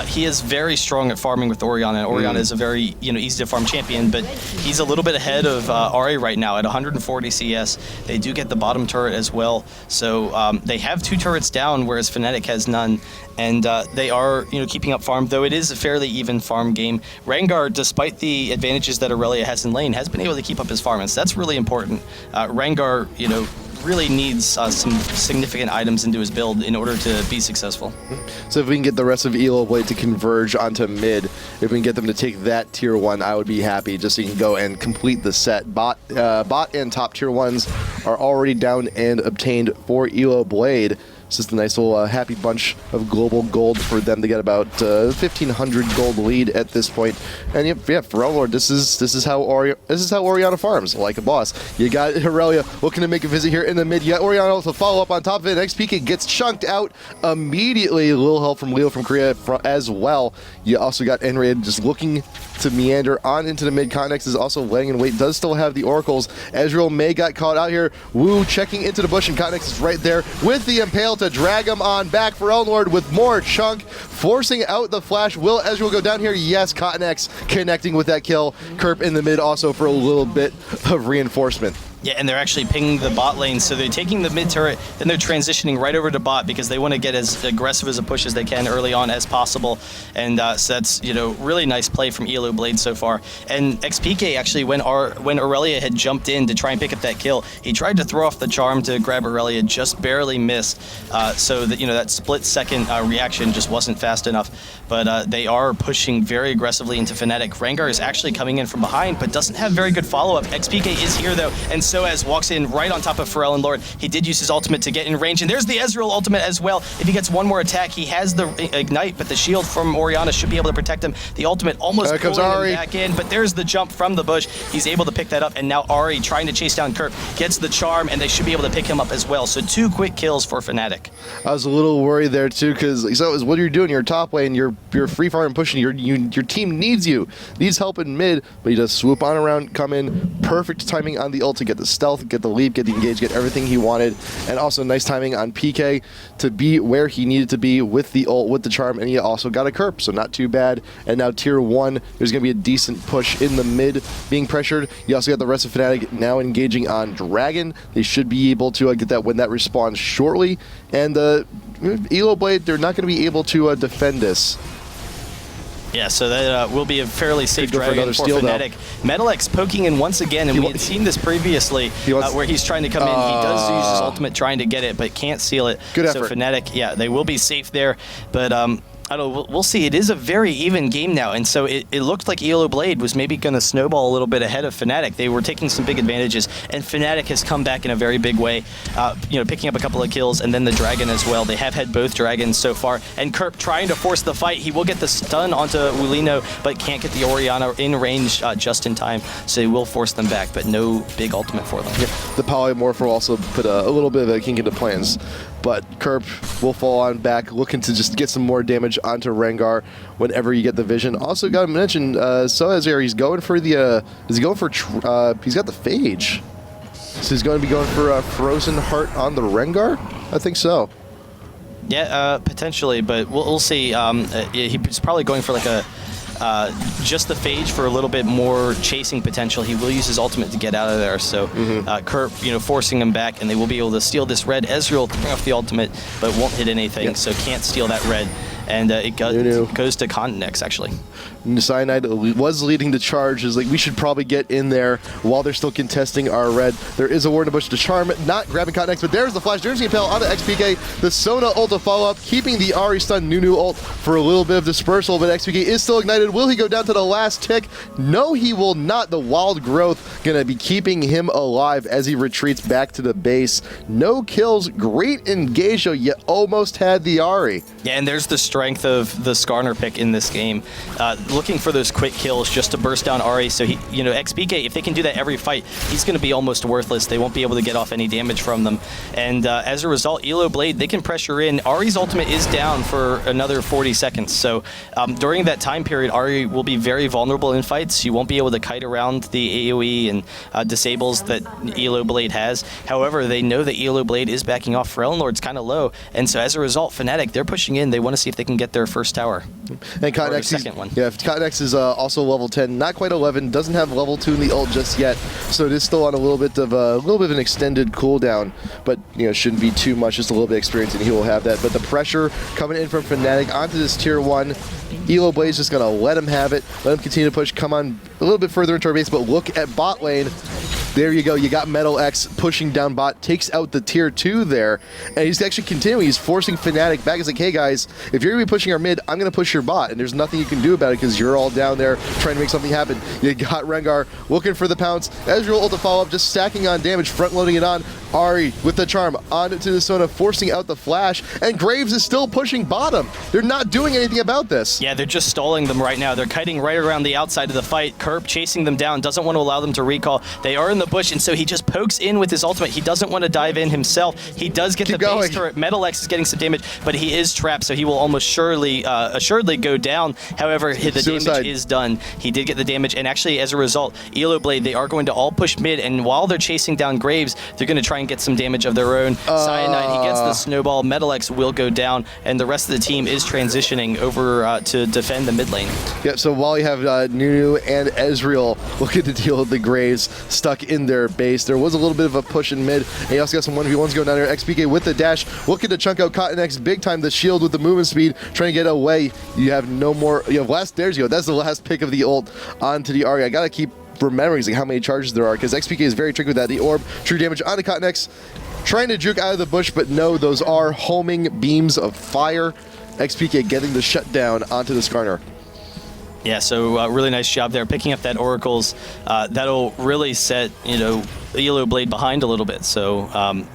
he is very strong at farming with Orianna. Orianna is a very easy to farm champion, but he's a little bit ahead of Ahri right now at 140 CS. They do get the bottom turret as well, so they have 2 turrets down, whereas Fnatic has none. And they are, keeping up farm, though it is a fairly even farm game. Rengar, despite the advantages that Aurelia has in lane, has been able to keep up his farm, and so that's really important. Rengar, you know, really needs some significant items into his build in order to be successful. So if we can get the rest of ELOBlade to converge onto mid, if we can get them to take that tier 1, I would be happy, just so you can go and complete the set. Bot and top tier 1s are already down and obtained for ELOBlade. It's just a nice little happy bunch of global gold for them to get about 1,500 gold lead at this point. And yeah, for Overlord, this is how Orianna farms, like a boss. You got Aurelia looking to make a visit here in the mid. You got Orianna also follow up on top of it. XPK gets chunked out immediately. A little help from Leo from Korea as well. You also got Enraid just looking to meander on into the mid. Connex is also laying in wait, does still have the oracles. Ezreal may got caught out here. Wu checking into the bush, and Connex is right there with the impale to drag him on back for Elnord with more chunk, forcing out the flash. Will Ezreal go down here? Yes, Cottonex connecting with that kill. Kerp in the mid also for a little bit of reinforcement. Yeah, and they're actually pinging the bot lane, so they're taking the mid turret, then they're transitioning right over to bot because they want to get as aggressive as a push as they can early on as possible. And so that's, you know, really nice play from ELOBlade so far. And XPK actually, when Aurelia had jumped in to try and pick up that kill, he tried to throw off the charm to grab Aurelia, just barely missed. So that, you know, that split-second reaction just wasn't fast enough. But they are pushing very aggressively into Fnatic. Rengar is actually coming in from behind, but doesn't have very good follow-up. XPK is here though, and Soaz walks in right on top of Pharrell Lord. He did use his ultimate to get in range, and there's the Ezreal ultimate as well. If he gets one more attack, he has the ignite, but the shield from Orianna should be able to protect him. The ultimate almost pulling him back in, but there's the jump from the bush. He's able to pick that up, and now Ari, trying to chase down Kerp, gets the charm, and they should be able to pick him up as well. So 2 quick kills for Fnatic. I was a little worried there too, because so what you're doing, you're top lane, you're free farming, pushing, your team needs help in mid, but you just swoop on around, come in, perfect timing on the ult to get the stealth, get the leap, get the engage, get everything he wanted, and also nice timing on PK to be where he needed to be with the ult, with the charm, and he also got a Kerp, so not too bad. And now tier 1, there's going to be a decent push in the mid being pressured. You also got the rest of Fnatic now engaging on Dragon. They should be able to get that when that respawns shortly, and ELOBlade, they're not going to be able to defend this. Yeah, so that will be a fairly safe dragon for Fnatic. Metalex poking in once again, and we had seen this previously where he's trying to come in. He does use his ultimate trying to get it, but can't seal it. Good effort. So Fnatic, yeah, they will be safe there, but I don't know, we'll see. It is a very even game now, and so it looked like ELOBlade was maybe going to snowball a little bit ahead of Fnatic. They were taking some big advantages, and Fnatic has come back in a very big way, you know, picking up a couple of kills, and then the Dragon as well. They have had both Dragons so far, and Kerp trying to force the fight. He will get the stun onto Wulino, but can't get the Orianna in range just in time, so he will force them back, but no big ultimate for them. Yeah, the Polymorph will also put a little bit of a kink into plans, but Kerp will fall on back, looking to just get some more damage onto Rengar whenever you get the vision. Also got to mention, Soaz here, he's going for the, he's got the Phage. So he's going to be going for a Frozen Heart on the Rengar? I think so. Yeah, potentially, but we'll see. He's probably going for like a just the Phage for a little bit more chasing potential. He will use his ultimate to get out of there. So Kerp, you know, forcing him back, and they will be able to steal this red. Ezreal throwing off the ultimate, but won't hit anything, so can't steal that red. And it goes to Connex, actually. Cyanide was leading the charge. Is like, we should probably get in there while they're still contesting our red. There is a ward in the bush to charm, not grabbing Connex, but there's the flash. There's the impale on the XPK. The Sona ult to follow up, keeping the Ari stun Nunu ult for a little bit of dispersal, but XPK is still ignited. Will he go down to the last tick? No, he will not. The wild growth gonna be keeping him alive as he retreats back to the base. No kills, great engage, though. You almost had the Ari. Yeah, and there's the strength of the Skarner pick in this game. Looking for those quick kills just to burst down Ari. So he, you know, XPK, if they can do that every fight, he's going to be almost worthless. They won't be able to get off any damage from them. And as a result, ELOBlade, they can pressure in. Ari's ultimate is down for another 40 seconds. So during that time period, Ari will be very vulnerable in fights. You won't be able to kite around the AoE and disables that ELOBlade has. However, they know that ELOBlade is backing off. Lord's kind of low. And so as a result, Fnatic, they're pushing in. They want to see if they can get their first tower. And Connex, second one. Yeah, Connex is also level 10, not quite 11, doesn't have level 2 in the ult just yet, so it is still on a little bit of an extended cooldown, but you know, shouldn't be too much, just a little bit of experience, and he will have that. But the pressure coming in from Fnatic onto this tier 1, ELOBlade's just going to let him have it, let him continue to push, come on a little bit further into our base, but look at bot lane. There you go. You got Metal X pushing down bot, takes out the tier 2 there, and he's actually continuing. He's forcing Fnatic back. He's like, hey guys, if you're going to be pushing our mid, I'm going to push your bot, and there's nothing you can do about it because you're all down there trying to make something happen. You got Rengar looking for the pounce. Ezreal ult to follow up, just stacking on damage, front-loading it on. Ahri with the charm onto the Sona, forcing out the flash, and Graves is still pushing bottom. They're not doing anything about this. Yeah, they're just stalling them right now. They're kiting right around the outside of the fight. Kerp chasing them down, doesn't want to allow them to recall. They are in the bush, and so he just pokes in with his ultimate. He doesn't want to dive in himself. He does get the base turret. Metal X is getting some damage, but he is trapped, so he will almost surely, assuredly go down. However, the damage is done. He did get the damage, and actually, as a result, ELOBlade, they are going to all push mid, and while they're chasing down Graves, they're going to try and get some damage of their own. Cyanide, he gets the snowball. Metal X will go down, and the rest of the team is transitioning over to defend the mid lane. Yep, so while you have Nunu and Ezreal looking to deal with the Graves stuck in their base, there was a little bit of a push in mid, and you also got some 1v1s going down there. XPK with the dash, looking to chunk out Cotton X big time. The shield with the movement speed, trying to get away. You have no more, you have last, there's you go. That's the last pick of the ult onto the Ahri. I gotta keep remembering like how many charges there are, because XPK is very tricky with that. The orb, true damage onto Cotton X, trying to juke out of the bush, but no, those are homing beams of fire. XPK getting the shutdown onto the Skarner. Yeah, so really nice job there, picking up that Oracles. That'll really set, ELOBlade behind a little bit, so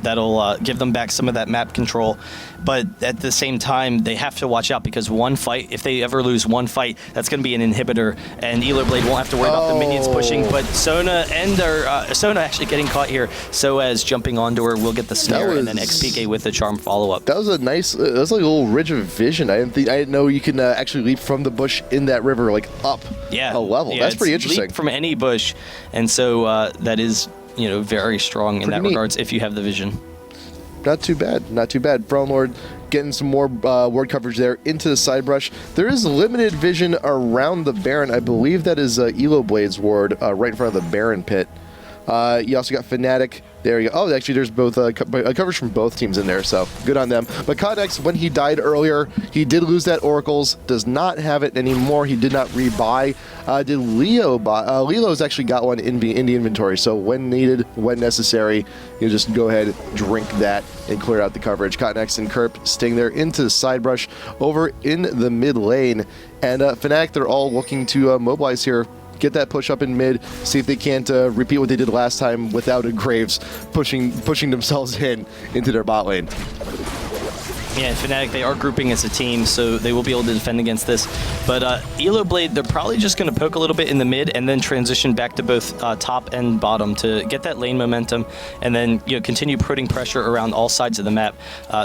that'll give them back some of that map control. But at the same time, they have to watch out, because one fight, if they ever lose one fight, that's going to be an inhibitor, and ELOBlade won't have to worry about the minions pushing. But Sona and Sona actually getting caught here. So as jumping onto her, will get the snare, and then XPK with the charm follow-up. That was a nice, that was like a little ridge of vision. I didn't know you can actually leap from the bush in that river, like up a level. Yeah, that's pretty interesting. Leap from any bush, and so that is very strong in that regards if you have the vision. Not too bad, not too bad. Throne Lord getting some more ward coverage there into the side brush. There is limited vision around the Baron. I believe that is ELOBlade's ward right in front of the Baron pit. You also got Fnatic. There you go. Oh, actually, there's both coverage from both teams in there, so good on them. But Codex, when he died earlier, he did lose that Oracles. Does not have it anymore. He did not rebuy. Did Leo buy? Leo's actually got one in the inventory, so when needed, when necessary, you just go ahead, drink that, and clear out the coverage. Codex and Kerp staying there into the side brush over in the mid lane. And Fnatic, they're all looking to mobilize here. Get that push up in mid, see if they can't repeat what they did last time without a Graves pushing themselves into their bot lane. Yeah, Fnatic, they are grouping as a team, so they will be able to defend against this. But ELOBlade, they're probably just going to poke a little bit in the mid and then transition back to both top and bottom to get that lane momentum, and then continue putting pressure around all sides of the map,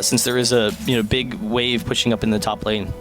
since there is a big wave pushing up in the top lane.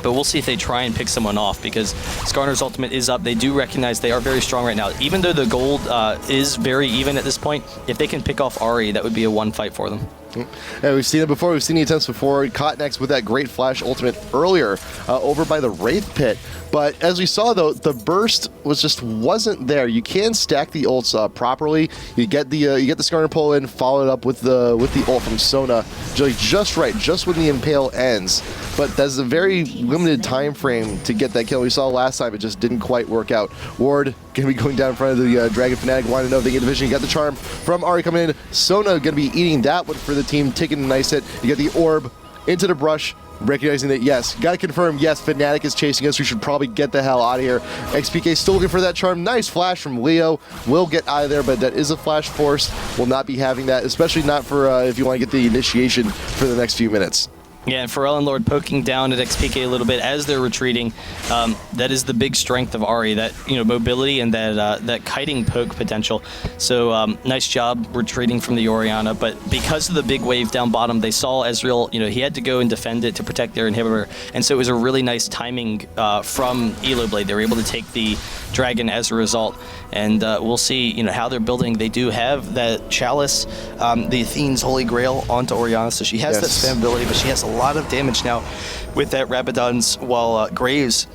But we'll see if they try and pick someone off, because Skarner's ultimate is up. They do recognize they are very strong right now. Even though the gold is very even at this point, if they can pick off Ahri, that would be a one fight for them. And we've seen it before. We've seen the attempts before. Cotnex with that great flash ultimate earlier over by the Wraith Pit. But as we saw, though, the burst wasn't there. You can stack the ults properly. You get the Skarner pull in, followed up with the ult from Sona, just right, just when the impale ends. But that's a very limited time frame to get that kill. We saw last time it just didn't quite work out. Ward going to be going down in front of the Dragon Fnatic. Want to know if they get the vision. You got the charm from Ahri coming in. Sona going to be eating that one for the team, taking a nice hit. You got the orb into the brush, recognizing that, yes, got to confirm, yes, Fnatic is chasing us. We should probably get the hell out of here. XPK still looking for that charm. Nice flash from Leo. Will get out of there, but that is a flash force. Will not be having that, especially not for if you want to get the initiation for the next few minutes. Yeah, and Pharrell Lord poking down at XPK a little bit as they're retreating. That is the big strength of Ahri, that mobility and that kiting poke potential. So nice job retreating from the Orianna, but because of the big wave down bottom, they saw Ezreal, he had to go and defend it to protect their inhibitor, and so it was a really nice timing from ELOBlade. They were able to take the dragon as a result, and we'll see how they're building. They do have that Chalice, the Athene's Holy Grail, onto Orianna, so she has that spam ability, but she has a lot of damage now with that Rabadon's, while Graves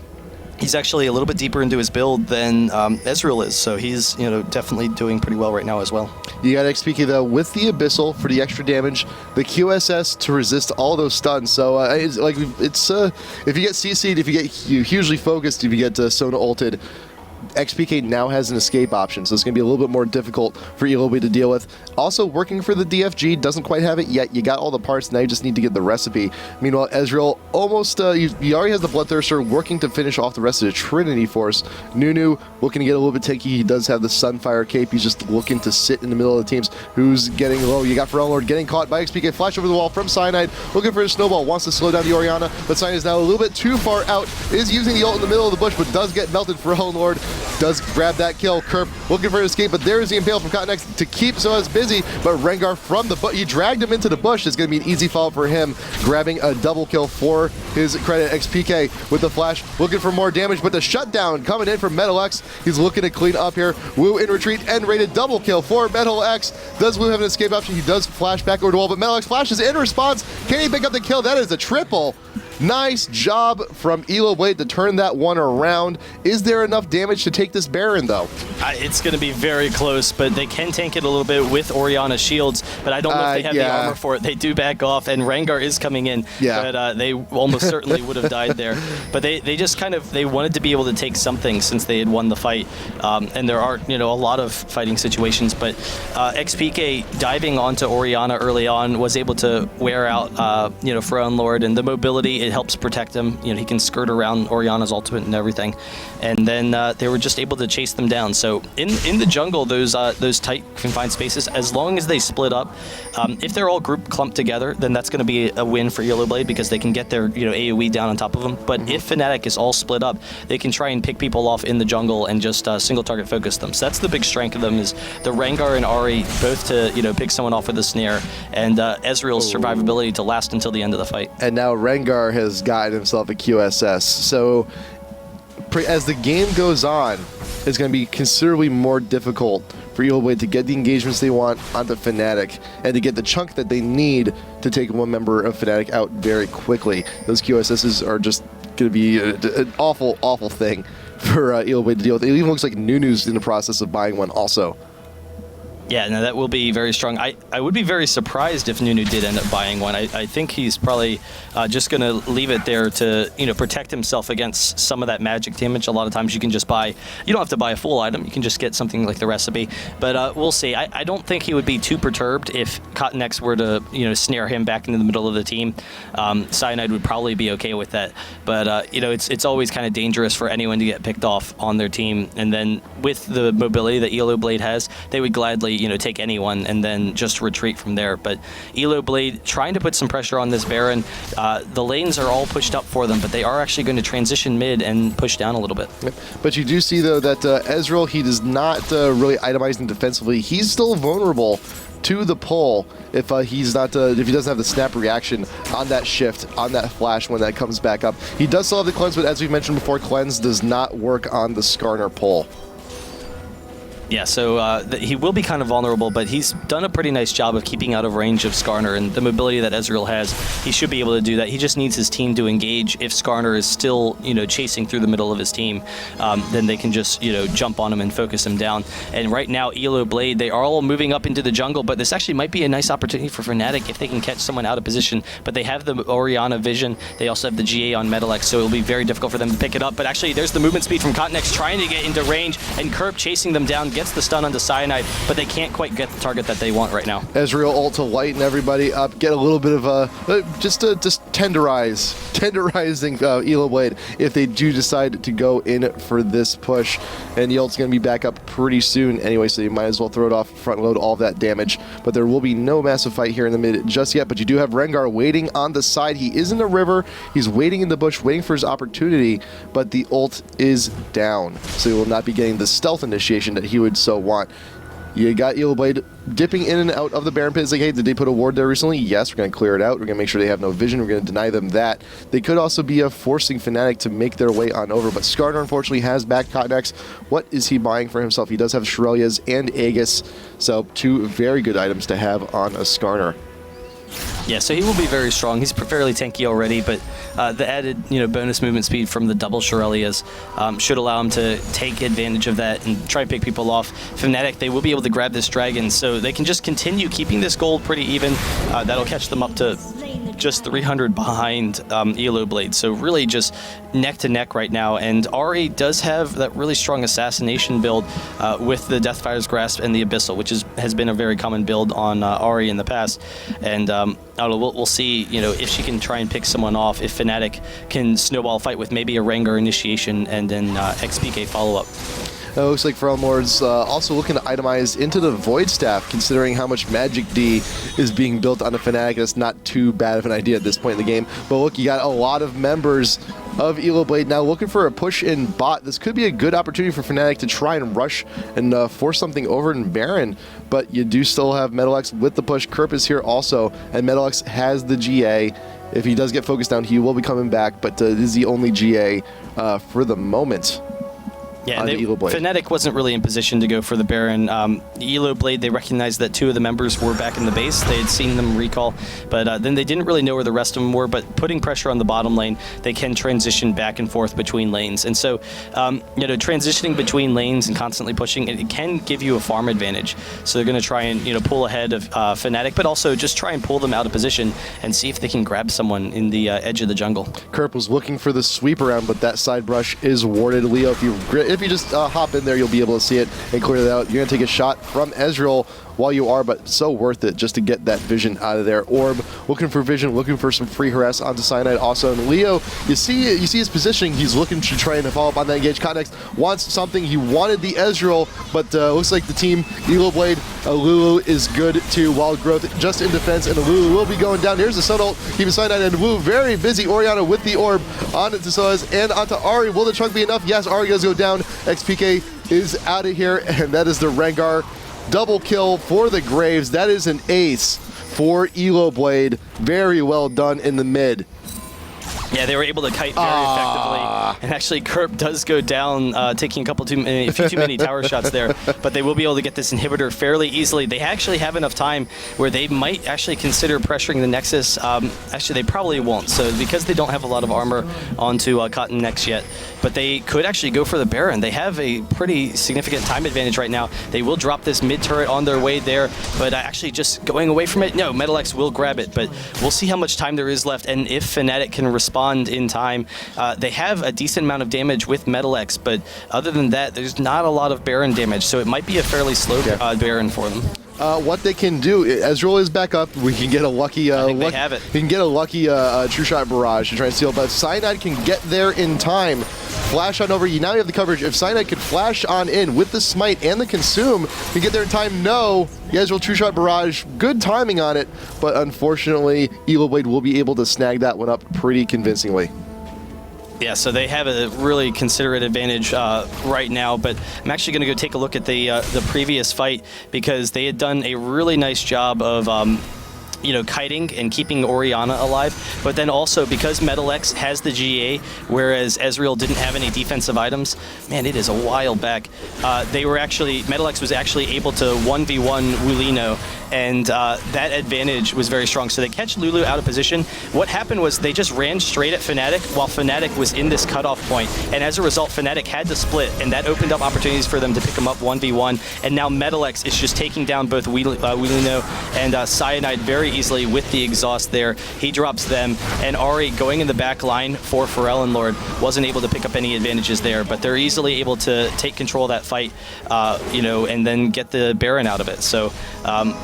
He's actually a little bit deeper into his build than Ezreal is, so he's definitely doing pretty well right now as well. You got XPK though with the Abyssal for the extra damage, the QSS to resist all those stuns. So it's like if you get CC'd, if you get hugely focused, if you get Sona ulted, XPK now has an escape option, so it's going to be a little bit more difficult for ELOBlade to deal with. Also, working for the DFG, doesn't quite have it yet. You got all the parts, now you just need to get the recipe. Meanwhile, Ezreal almost, he already has the Bloodthirster working to finish off the rest of the Trinity Force. Nunu looking to get a little bit tanky. He does have the Sunfire Cape. He's just looking to sit in the middle of the teams. Who's getting low? You got FnaticRaidCall getting caught by XPK. Flash over the wall from Cyanide, looking for a snowball. Wants to slow down the Orianna, but Cyanide is now a little bit too far out. Is using the ult in the middle of the bush, but does get melted. FnaticRaidCall does grab that kill. Kerp looking for an escape, but there is the Impale from Cotnex to keep Soaz busy, but Rengar from the bush, he dragged him into the bush. It's going to be an easy fall for him, grabbing a double kill for his credit. XPK with the flash, looking for more damage, but the shutdown coming in from MetalX. He's looking to clean up here. Wu in retreat and rated double kill for MetalX. Does Wu have an escape option? He does flash back over the wall, but MetalX flashes in response. Can he pick up the kill? That is a triple. Nice job from ELOBlade to turn that one around. Is there enough damage to take this Baron, though? It's going to be very close, but they can tank it a little bit with Orianna shields, but I don't know if they have the armor for it. They do back off, and Rengar is coming in, but they almost certainly would have died there. But they just kind of, they wanted to be able to take something since they had won the fight, and there are, a lot of fighting situations, but XPK diving onto Orianna early on was able to wear out, Throne Lord, and the mobility, it helps protect him. He can skirt around Orianna's ultimate and everything. And then they were just able to chase them down. So in the jungle, those tight confined spaces, as long as they split up, if they're all group clumped together, then that's going to be a win for ELOBlade because they can get their AoE down on top of them. But if Fnatic is all split up, they can try and pick people off in the jungle and just single target focus them. So that's the big strength of them, is the Rengar and Ahri both to pick someone off with a snare, and Ezreal's survivability to last until the end of the fight. And now Rengar has gotten himself a QSS. So as the game goes on, it's going to be considerably more difficult for ELOBlade to get the engagements they want onto Fnatic and to get the chunk that they need to take one member of Fnatic out very quickly. Those QSSs are just going to be an awful, awful thing for ELOBlade to deal with. It even looks like Nunu's in the process of buying one also. Yeah, no, that will be very strong. I would be very surprised if Nunu did end up buying one. I think he's probably just going to leave it there to protect himself against some of that magic damage. A lot of times you can just buy, you don't have to buy a full item, you can just get something like the recipe. But we'll see. I don't think he would be too perturbed if Cotnex were to snare him back into the middle of the team. Cyanide would probably be okay with that. But it's always kind of dangerous for anyone to get picked off on their team. And then with the mobility that ELOBlade has, they would gladly take anyone and then just retreat from there. But ELOBlade trying to put some pressure on this Baron. The lanes are all pushed up for them, but they are actually going to transition mid and push down a little bit. Yep. But you do see, though, that Ezreal, he does not really itemizing defensively. He's still vulnerable to the pull if he's not if he doesn't have the snap reaction on that shift, on that flash when that comes back up. He does still have the cleanse, but as we mentioned before, cleanse does not work on the Skarner pull. Yeah, so he will be kind of vulnerable, but he's done a pretty nice job of keeping out of range of Skarner, and the mobility that Ezreal has, he should be able to do that. He just needs his team to engage. If Skarner is still, chasing through the middle of his team, then they can just, jump on him and focus him down. And right now, ELOBlade, they are all moving up into the jungle, but this actually might be a nice opportunity for Fnatic if they can catch someone out of position. But they have the Orianna vision. They also have the GA on MetalX, so it'll be very difficult for them to pick it up. But actually, there's the movement speed from Cotnex trying to get into range, and Kerp chasing them down, gets the stun onto Cyanide, but they can't quite get the target that they want right now. Ezreal ult to lighten everybody up, get a little bit of just tenderizing ELOBlade if they do decide to go in for this push. And the ult's going to be back up pretty soon anyway, so you might as well throw it off, front load all that damage. But there will be no massive fight here in the mid just yet, but you do have Rengar waiting on the side. He is in the river, he's waiting in the bush, waiting for his opportunity, but the ult is down, so he will not be getting the stealth initiation that he would so want. You got ELOBlade dipping in and out of the Baron pit. It's like, hey, did they put a ward there recently? Yes, we're going to clear it out. We're going to make sure they have no vision. We're going to deny them that. They could also be forcing Fnatic to make their way on over, but Skarner unfortunately has back Cotnex. What is he buying for himself? He does have Shurelya's and Aegis, so two very good items to have on a Skarner. Yeah, so he will be very strong. He's fairly tanky already, but the added bonus movement speed from the double Shurelya's should allow him to take advantage of that and try and pick people off. Fnatic, they will be able to grab this dragon, so they can just continue keeping this gold pretty even. That'll catch them up to just 300 behind ELOBlade, so really just neck to neck right now. And Ahri does have that really strong assassination build with the Deathfire's Grasp and the Abyssal, which has been a very common build on Ahri in the past. And I don't know, we'll see if she can try and pick someone off, if Fnatic can snowball fight with maybe a Rengar initiation and then XPK follow-up. It looks like Realm Lords also looking to itemize into the Void Staff, considering how much Magic D is being built on the Fnatic. That's not too bad of an idea at this point in the game. But look, you got a lot of members of ELOBlade now looking for a push in bot. This could be a good opportunity for Fnatic to try and rush and force something over in Baron. But you do still have MetalX with the push. Kerp is here also, and MetalX has the GA. If he does get focused down, he will be coming back, but this is the only GA for the moment. Yeah, Fnatic wasn't really in position to go for the Baron. ELOBlade, they recognized that 2 of the members were back in the base. They had seen them recall, but then they didn't really know where the rest of them were. But putting pressure on the bottom lane, they can transition back and forth between lanes. And so, transitioning between lanes and constantly pushing, it can give you a farm advantage. So they're going to try and pull ahead of Fnatic, but also just try and pull them out of position and see if they can grab someone in the edge of the jungle. Kerp was looking for the sweep around, but that side brush is warded. Leo, if you just hop in there, you'll be able to see it and clear it out. You're going to take a shot from Ezreal while you are, but so worth it just to get that vision out of there. Orb looking for vision, looking for some free harass onto Cyanide also. And Leo, you see his positioning. He's looking to try and follow up on that engage. Context wants something. He wanted the Ezreal, but looks like the team ELOBlade, Lulu is good too. Wild Growth just in defense, and Lulu will be going down. Here's the Sun ult, keeping Cyanide and Wu very busy. Orianna with the orb onto Soaz and onto Ahri. Will the chunk be enough? Yes, Ahri does go down. XPK is out of here, and that is the Rengar double kill for the Graves. That is an ace for ELOBlade. Very well done in the mid. Yeah, they were able to kite very effectively, and actually Kerp does go down, taking a few too many tower shots there, but they will be able to get this inhibitor fairly easily. They actually have enough time where they might actually consider pressuring the Nexus. Actually, they probably won't, so because they don't have a lot of armor onto Cotton Nex yet, but they could actually go for the Baron. They have a pretty significant time advantage right now. They will drop this mid turret on their way there, but actually just going away from it, no, MetalX will grab it, but we'll see how much time there is left, and if Fnatic can respond in time. They have a decent amount of damage with MetalX, but other than that, there's not a lot of Baron damage, so it might be a fairly slow Baron for them. What they can do, Ezreal is back up. We can get a lucky. I think they have it. We can get a lucky True Shot Barrage to try and steal, but if Cyanide can get there in time, flash on over. Now you have the coverage. If Cyanide could flash on in with the Smite and the Consume, can get there in time. No, the Ezreal True Shot Barrage, good timing on it, but unfortunately, ELOBlade will be able to snag that one up pretty convincingly. Yeah, so they have a really considerate advantage right now, but I'm actually going to go take a look at the previous fight, because they had done a really nice job of kiting and keeping Orianna alive, but then also because MetalX has the GA, whereas Ezreal didn't have any defensive items. Man, it is a while back. MetalX was actually able to 1v1 Wulino, and that advantage was very strong. So they catch Lulu out of position. What happened was they just ran straight at Fnatic while Fnatic was in this cutoff point, and as a result, Fnatic had to split, and that opened up opportunities for them to pick them up 1v1, and now MetalX is just taking down both Wulino and Cyanide very easily with the exhaust there. He drops them, and Ahri going in the back line for Lord wasn't able to pick up any advantages there, but they're easily able to take control of that fight, and then get the Baron out of it. So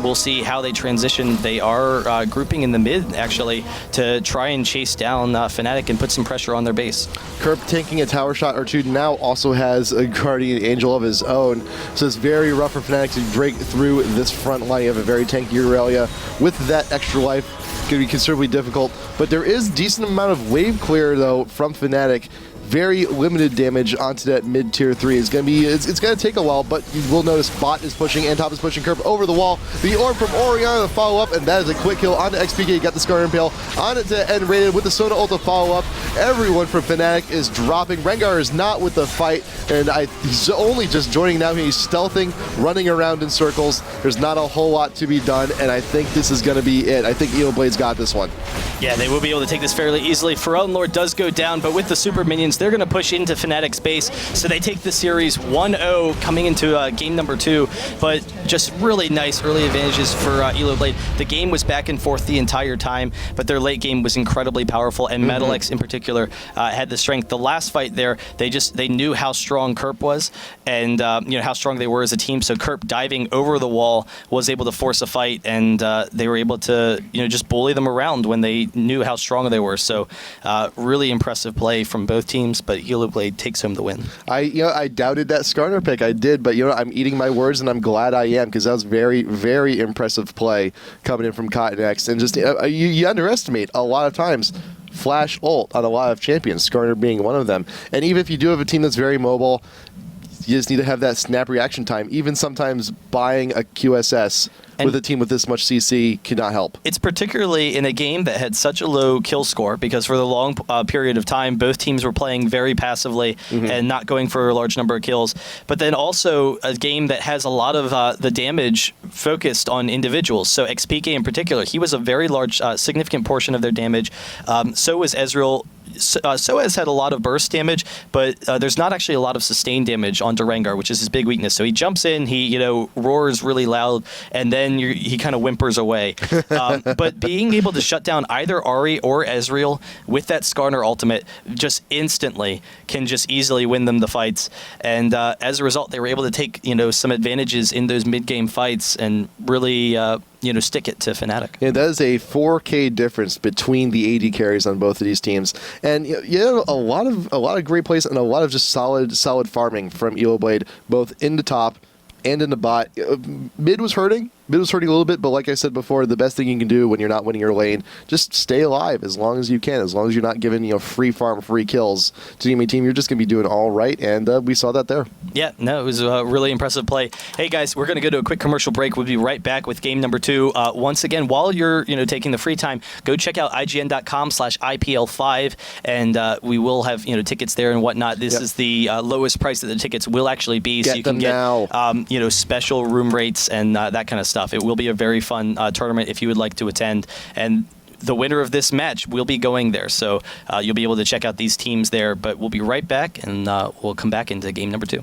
we'll see how they transition. They are grouping in the mid, actually, to try and chase down Fnatic and put some pressure on their base. Kerp taking a tower shot or two, now also has a Guardian Angel of his own, so it's very rough for Fnatic to break through this front line. You have a very tanky Aurelia with that extra life. Could be considerably difficult, but there is decent amount of wave clear though from Fnatic. very limited damage onto that mid tier 3. It's going to take a while, but you will notice bot is pushing and top is pushing Curb over the wall. The orb from Oriana to follow up, and that is a quick kill onto XPK. Got the Scar Impale on it to end rated with the Soda ult to follow up. Everyone from Fnatic is dropping. Rengar is not with the fight, and he's only just joining now. He's stealthing, running around in circles. There's not a whole lot to be done, and I think this is going to be it. I think ELOBlade's got this one. Yeah, they will be able to take this fairly easily. Pharrell and Lord does go down, but with the super minions, they're going to push into Fnatic's base, so they take the series 1-0 coming into game number 2, but just really nice early advantages for ELOBlade. The game was back and forth the entire time, but their late game was incredibly powerful, and Metalex in particular had the strength. The last fight there, they knew how strong Kerp was, and how strong they were as a team, so Kerp diving over the wall was able to force a fight, and they were able to just bully them around when they knew how strong they were. So really impressive play from both teams, but ELOBlade takes home the win. I doubted that Skarner pick. I did, but I'm eating my words, and I'm glad I am, because that was very, very impressive play coming in from CottonX. And just you underestimate a lot of times flash ult on a lot of champions, Skarner being one of them. And even if you do have a team that's very mobile, you just need to have that snap reaction time. Even sometimes buying a QSS with a team with this much CC cannot help. It's particularly in a game that had such a low kill score, because for the long period of time, both teams were playing very passively and not going for a large number of kills. But then also a game that has a lot of the damage focused on individuals. So XPK in particular, he was a very large, significant portion of their damage. So was Ezreal. Soaz had a lot of burst damage, but there's not actually a lot of sustained damage onto Rengar, which is his big weakness. So he jumps in, he roars really loud, and then he kind of whimpers away. But being able to shut down either Ahri or Ezreal with that Skarner ultimate just instantly can just easily win them the fights. And as a result, they were able to take some advantages in those mid-game fights and really stick it to Fnatic. Yeah, that is a 4K difference between the AD carries on both of these teams, and a lot of great plays and a lot of just solid farming from ELOBlade, both in the top and in the bot. Mid was hurting a little bit, but like I said before, the best thing you can do when you're not winning your lane, just stay alive as long as you can. As long as you're not giving free farm, free kills to the enemy team, you're just going to be doing all right, and we saw that there. Yeah, no, it was a really impressive play. Hey guys, we're going to go to a quick commercial break. We'll be right back with game number 2. Once again, while you're taking the free time, go check out IGN.com/IPL5, and we will have tickets there and whatnot. This is the lowest price that the tickets will actually be, so you can get special room rates and that kind of stuff. It will be a very fun tournament if you would like to attend, and the winner of this match will be going there, so you'll be able to check out these teams there. But we'll be right back, and we'll come back into game number 2.